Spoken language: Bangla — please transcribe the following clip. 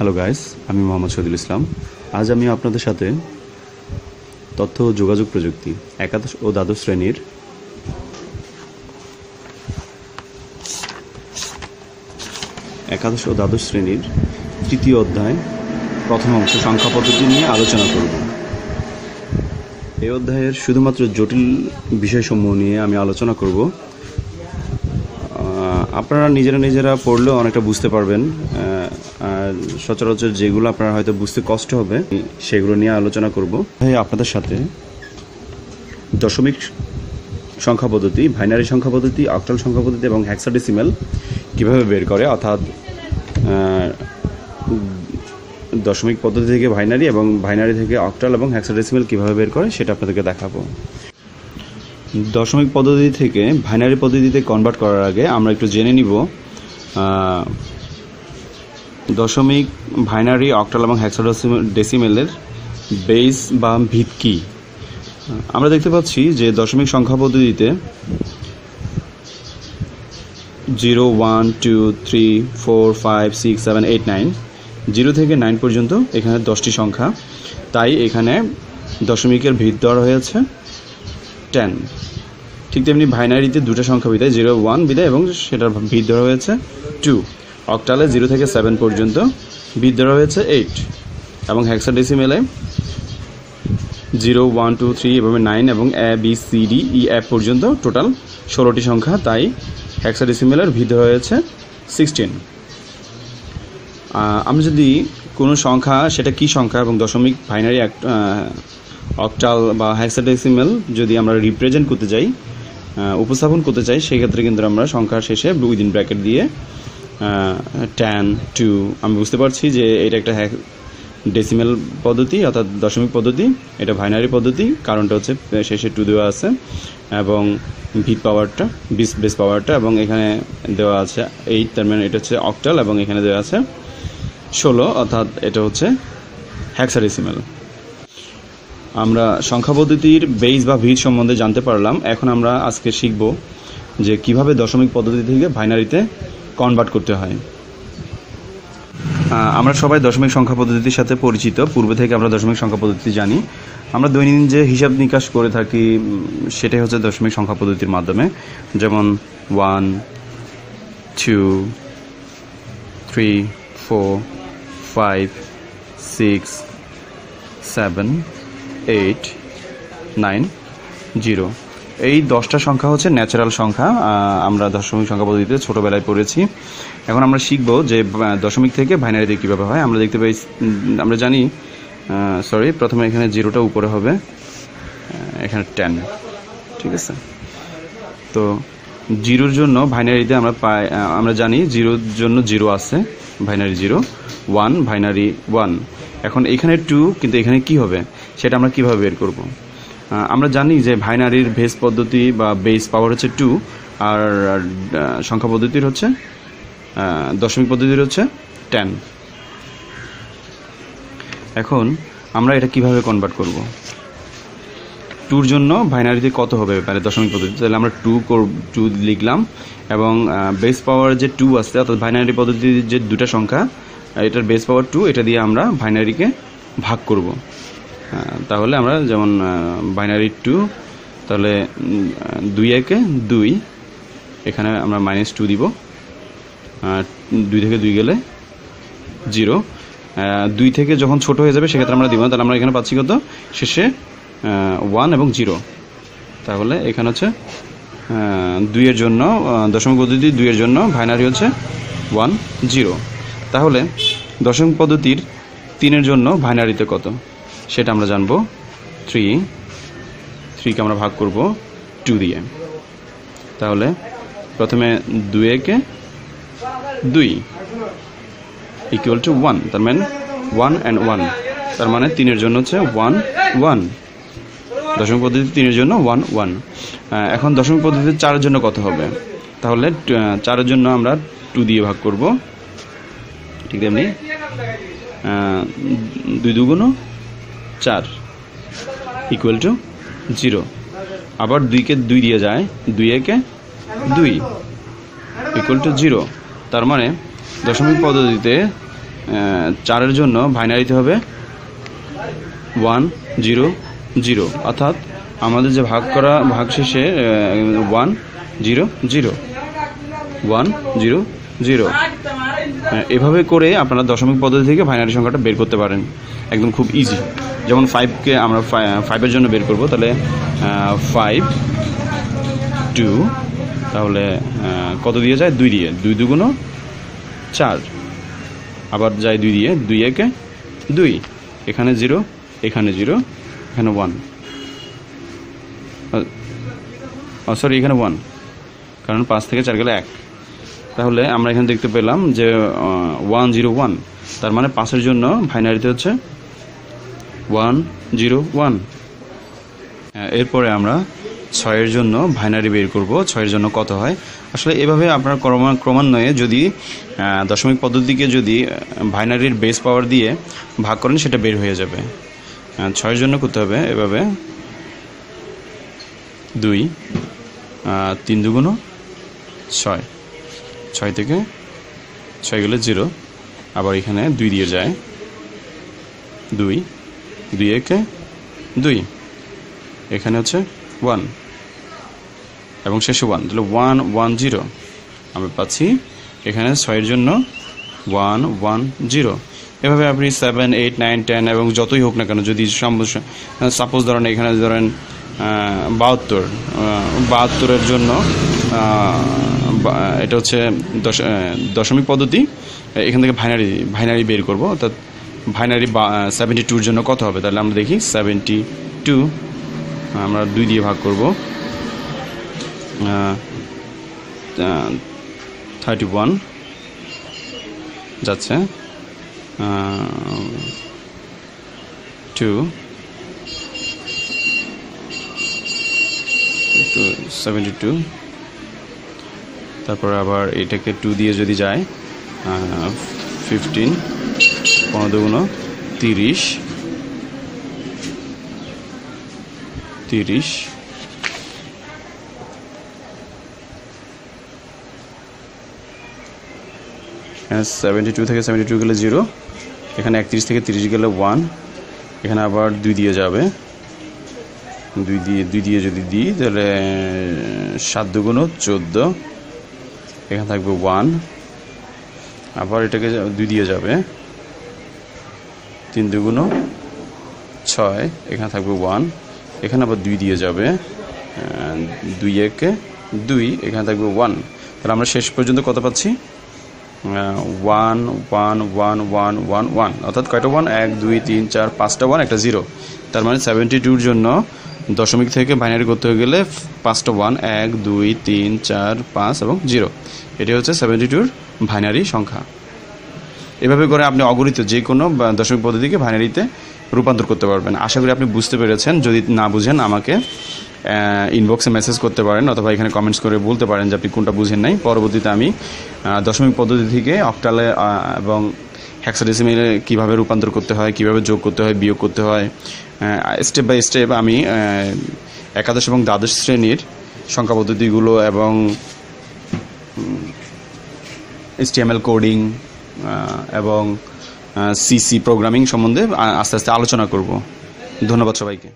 হ্যালো গাইস, আমি মোহাম্মদ শহীদুল ইসলাম। আজ আমি আপনাদের সাথে তথ্য ও যোগাযোগ প্রযুক্তি একাদশ ও দ্বাদশ শ্রেণীর তৃতীয় অধ্যায় প্রথম অংশ সংখ্যা পদ্ধতি নিয়ে আলোচনা করব। এই অধ্যায়ের শুধুমাত্র জটিল বিষয়সমূহ নিয়ে আমি আলোচনা করব। আপনারা নিজেরা পড়লেও অনেকটা বুঝতে পারবেন, আর সচরাচর যেগুলো আপনারা হয়তো বুঝতে কষ্ট হবে সেগুলো নিয়ে আলোচনা করব। আপনাদের সাথে দশমিক সংখ্যা পদ্ধতি, বাইনারি সংখ্যা পদ্ধতি, অক্টাল সংখ্যা পদ্ধতি এবং হেক্সাডেসিমাল কীভাবে বের করে, অর্থাৎ দশমিক পদ্ধতি থেকে বাইনারি এবং বাইনারি থেকে অক্টাল এবং হেক্সাডেসিমাল কীভাবে বের করে সেটা আপনাদেরকে দেখাবো। দশমিক পদ্ধতি থেকে বাইনারি পদ্ধতিতে কনভার্ট করার আগে আমরা একটু জেনে নিব দশমিক, বাইনারি, অক্টাল এবং হেক্সাডেসিমালের বেস বা ভিত কী। আমরা দেখতে পাচ্ছি যে দশমিক সংখ্যা পদ্ধতিতে 0, 1, 2, 3, 4, 5, 6, 7, 8, 9, 0 থেকে 9 পর্যন্ত এখানে 10টি সংখ্যা। তাই এখানে দশমিকের ভিত দেওয়া হয়েছে 10। ঠিক তেমনি বাইনারিতে দুটো সংখ্যা বিদায় 0, 1 বিদায় এবং সেটার ভিত দেওয়া হয়েছে 2। অক্টালে 0 থেকে 7 পর্যন্ত ভিত দেওয়া হয়েছে 8 এবং হেক্সাডেসিমালে 0, 1, 2, 3 এভাবে 9 এবং A, B, C, D, E, F পর্যন্ত টোটাল 16টি সংখ্যা। তাই হেক্সাডেসিমালের ভিত দেওয়া হয়েছে 16। আমরা যদি কোনো সংখ্যা, সেটা কি সংখ্যা এবং দশমিক, বাইনারি, অক্টাল বা হেক্সাডেসিমাল যদি আমরা রিপ্রেজেন্ট করতে চাই, উপস্থাপন করতে চাই, সেক্ষেত্রে কিন্তু আমরা সংখ্যার শেষে উইদিন ব্র্যাকেট দিয়ে 10, 2, আমি বুঝতে পারছি যে এটা একটা ডেসিমাল পদ্ধতি অর্থাৎ দশমিক পদ্ধতি, এটা বাইনারি পদ্ধতি, কারণটা হচ্ছে শেষে 2 দেওয়া আছে এবং ভিত পাওয়ারটা, বেস পাওয়ারটা, এবং এখানে দেওয়া আছে 8, তার মানে এটা হচ্ছে অক্টাল এবং এখানে দেওয়া আছে 16, অর্থাৎ এটা হচ্ছে হেক্সাডেসিমাল। আমরা সংখ্যা পদ্ধতির বেস বা ভিত সম্বন্ধে জানতে পারলাম। এখন আমরা আজকে শিখব যে কিভাবে দশমিক পদ্ধতি থেকে বাইনারিতে কনভার্ট করতে হয়। আমরা সবাই দশমিক সংখ্যা পদ্ধতির সাথে পরিচিত, পূর্বে থেকে আমরা দশমিক সংখ্যা পদ্ধতি জানি। আমরা দৈনন্দিন যে হিসাব নিকাশ করে থাকি সেটাই হচ্ছে দশমিক সংখ্যা পদ্ধতির মাধ্যমে, যেমন 1, 2, 3, 4, 5, 6, 7, 8, 9, 0। এই 10টা সংখ্যা হচ্ছে ন্যাচারাল সংখ্যা। আমরা দশমিক সংখ্যা পদ্ধতিতে ছোটোবেলায় পড়েছি। এখন আমরা শিখব যে দশমিক থেকে বাইনারিতে কীভাবে হয়। আমরা জানি, প্রথমে এখানে 0টা উপরে হবে, এখানে 10, ঠিক আছে। তো 0-র জন্য বাইনারিতে আমরা জানি 0-র জন্য 0 আছে, বাইনারি 0, 1, বাইনারি 1। এখন এখানে 2, কিন্তু এখানে কি হবে সেটা আমরা কিভাবে বের করব। আমরা জানি যে বাইনারির বেস পদ্ধতি বা বেস পাওয়ার হচ্ছে 2, আর সংখ্যা পদ্ধতির হচ্ছে দশমিক পদ্ধতির হচ্ছে 10। এখন আমরা এটা কিভাবে কনভার্ট করব। 2-র জন্য বাইনারিতে কত হবে মানে দশমিক পদ্ধতি, তাহলে আমরা 2 লিখলাম এবং বেস পাওয়ার যে 2 আছে, অর্থাৎ বাইনারি পদ্ধতির যে দুটা সংখ্যা, এটার বেস পাওয়ার 2, এটা দিয়ে আমরা বাইনারিকে ভাগ করব। তাহলে আমরা যেমন বাইনারি 2, তাহলে 2 একে 2, এখানে আমরা -2 দিব, 2 থেকে 2 গেলে 0, 2 থেকে যখন ছোট হয়ে যাবে সেক্ষেত্রে আমরা দিব না। তাহলে আমরা এখানে পাচ্ছি কত, শেষে 1 এবং 0। তাহলে এখানে হচ্ছে 2-এর জন্য দশমিক পদ্ধতি, 2-এর জন্য বাইনারি হচ্ছে 1, 0। তাহলে দশমিক পদ্ধতির 3-এর জন্য বাইনারিতে কত সেটা আমরা জানবো। 3কে আমরা ভাগ করব 2 দিয়ে। তাহলে প্রথমে 2 একে 2 ইকুয়াল টু 1, তার মানে 1 and 1, তার মানে 3-এর জন্য হচ্ছে 1, 1। দশমিক পদ্ধতি 3-এর জন্য 1, 1। এখন দশমিক পদ্ধতিতে 4-এর জন্য কত হবে, তাহলে 4-এর জন্য আমরা 2 দিয়ে ভাগ করব। ঠিক তেমনি 2 2 4 ইকুয়াল টু 0। আবার 2কে 2 দিয়ে যায়, 2 একে 2 ইকুয়াল টু 0। তার মানে দশমিক পদ্ধতিতে 4-এর জন্য বাইনারিতে হবে 1 0 0, অর্থাৎ আমাদের যে ভাগ শেষে 1 0 0 1 0 0। এভাবে করে আপনারা দশমিক পদ্ধতি থেকে বাইনারি সংখ্যাটা বের করতে পারেন, একদম খুব ইজি। যেমন 5কে আমরা 5-এর জন্য বের করব, তাহলে 5 2, তাহলে কত দিয়ে যায়? 2 দিয়ে, 2 2 গুণ 4, আবার যায় 2 দিয়ে, 2 একে 2, এখানে 0 এখানে 0 এখানে 1, সরি এখানে 1, কারণ 5 থেকে 4 গেলে 1। তাহলে আমরা এখানে দেখতে পেলাম যে 1 0 1, তার মানে 5-এর জন্য বাইনারিতে হচ্ছে 1 0 1। এরপরে আমরা 6-এর জন্য বাইনারি বের করব, 6-এর জন্য কত হয়। আসলে এভাবে আপনারা ক্রমান্বয়ে যদি দশমিক পদ্ধতিকে যদি বাইনারির বেস পাওয়ার দিয়ে ভাগ করেন সেটা বের হয়ে যাবে। 6-এর জন্য করতে হবে এভাবে 2 3 2 গুণ 6, 6 থেকে 6 গেলে 0, আবার এখানে 2 দিয়ে যায়, 2 2 একে 2, এখানে হচ্ছে 1 এবং শেষে 1, তাহলে 1 1 0 আমরা পাচ্ছি। এখানে 6-এর জন্য 1 1 0। এভাবে আপনি 7 8 9 10 এবং যতই হোক না কেন, যদি সাপোজ ধরেন এখানে ধরেন 72-এর জন্য এটা হচ্ছে দশমিক পদ্ধতি, এখান থেকে বাইনারি বের করব, অর্থাৎ বাইনারি 72-এর জন্য কত হবে। তাহলে আমরা দেখি 72 আমরা 2 দিয়ে ভাগ করব, 31 যাচ্ছে, 2 72, তারপর আবার এটাকে 2 দিয়ে যদি যায় 15 15 গুণ 30 30, এখানে 72 থেকে 72 গেলে 0, এখানে 31 থেকে 30 গেলে 1, এখানে আবার 2 দিয়ে যাবে, 2 দিয়ে যদি দিই তাহলে 7 2 গুণ 14, এখানে থাকবে 1, আবার এটাকে 2 দিয়ে যাবে, 3 2 গুণ 6, এখানে থাকবে 1, এখানে আবার 2 দিয়ে যাবে, 2 একে 2, এখানে থাকবে 1। তাহলে আমরা শেষ পর্যন্ত কত পাচ্ছি? 1 1 1 1 1 1, অর্থাৎ কয়টা 1? 1 2 3 4 5টা 1 একটা 0। তার মানে 72-এর জন্য দশমিক থেকে বাইনারি করতে হয়ে গেলে 5টা 1 1 2 3 4 5 এবং 0। এটি হচ্ছে 72-এর বাইনারি সংখ্যা। এভাবে করে আপনি অগণিত যে কোনো দশমিক পদ্ধতিকে বাইনারিতে রূপান্তর করতে পারবেন। আশা করি আপনি বুঝতে পেরেছেন। যদি না বুঝেন আমাকে ইনবক্সে মেসেজ করতে পারেন, অথবা এখানে কমেন্টস করে বলতে পারেন যে আপনি কোনটা বুঝেন নাই। পরবর্তীতে আমি দশমিক পদ্ধতি থেকে অক্টালে এবং হেক্সাডেসিমেলে কীভাবে রূপান্তর করতে হয়, কীভাবে যোগ করতে হয়, বিয়োগ করতে হয়, স্টেপ বাই স্টেপ আমি একাদশ এবং দ্বাদশ শ্রেণীর সংখ্যা পদ্ধতিগুলো এবং HTML কোডিং এবং CC প্রোগ্রামিং সম্বন্ধে আস্তে আস্তে আলোচনা করব। ধন্যবাদ সবাইকে।